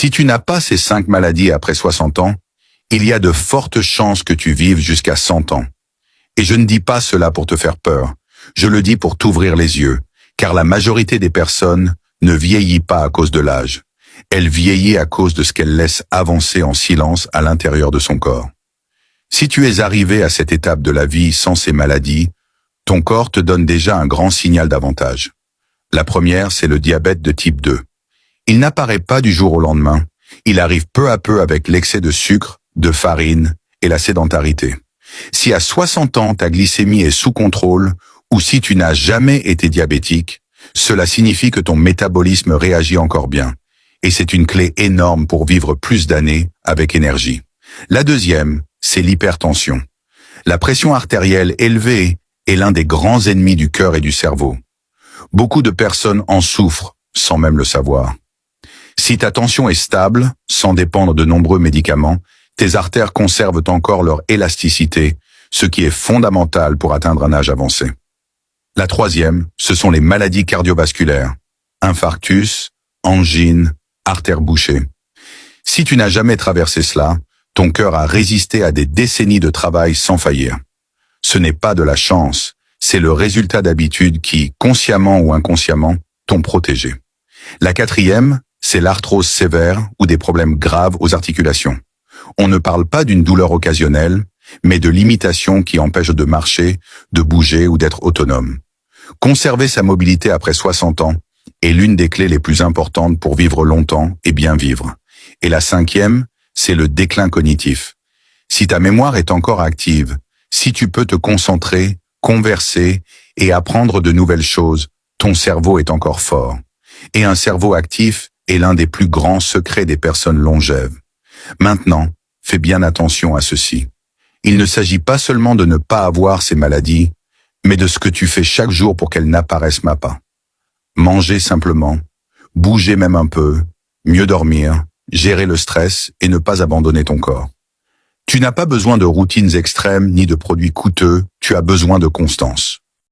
Si tu n'as pas ces 5 maladies après 60 ans, il y a de fortes chances que tu vives jusqu'à 100 ans. Et je ne dis pas cela pour te faire peur, je le dis pour t'ouvrir les yeux, car la majorité des personnes ne vieillit pas à cause de l'âge. Elle vieillit à cause de ce qu'elle laisse avancer en silence à l'intérieur de son corps. Si tu es arrivé à cette étape de la vie sans ces maladies, ton corps te donne déjà un grand signal d'avantage. La première, c'est le diabète de type 2. Il n'apparaît pas du jour au lendemain, il arrive peu à peu avec l'excès de sucre, de farine et la sédentarité. Si à 60 ans ta glycémie est sous contrôle, ou si tu n'as jamais été diabétique, cela signifie que ton métabolisme réagit encore bien. Et c'est une clé énorme pour vivre plus d'années avec énergie. La deuxième, c'est l'hypertension. La pression artérielle élevée est l'un des grands ennemis du cœur et du cerveau. Beaucoup de personnes en souffrent sans même le savoir. Si ta tension est stable, sans dépendre de nombreux médicaments, tes artères conservent encore leur élasticité, ce qui est fondamental pour atteindre un âge avancé. La troisième, ce sont les maladies cardiovasculaires. Infarctus, angine, artères bouchées. Si tu n'as jamais traversé cela, ton cœur a résisté à des décennies de travail sans faillir. Ce n'est pas de la chance, c'est le résultat d'habitudes qui, consciemment ou inconsciemment, t'ont protégé. La quatrième, c'est l'arthrose sévère ou des problèmes graves aux articulations. On ne parle pas d'une douleur occasionnelle, mais de limitations qui empêchent de marcher, de bouger ou d'être autonome. Conserver sa mobilité après 60 ans est l'une des clés les plus importantes pour vivre longtemps et bien vivre. Et la cinquième, c'est le déclin cognitif. Si ta mémoire est encore active, si tu peux te concentrer, converser et apprendre de nouvelles choses, ton cerveau est encore fort. Et un cerveau actif est l'un des plus grands secrets des personnes longèves. Maintenant, fais bien attention à ceci. Il ne s'agit pas seulement de ne pas avoir ces maladies, mais de ce que tu fais chaque jour pour qu'elles n'apparaissent pas. Manger simplement, bouger même un peu, mieux dormir, gérer le stress et ne pas abandonner ton corps. Tu n'as pas besoin de routines extrêmes ni de produits coûteux, tu as besoin de constance.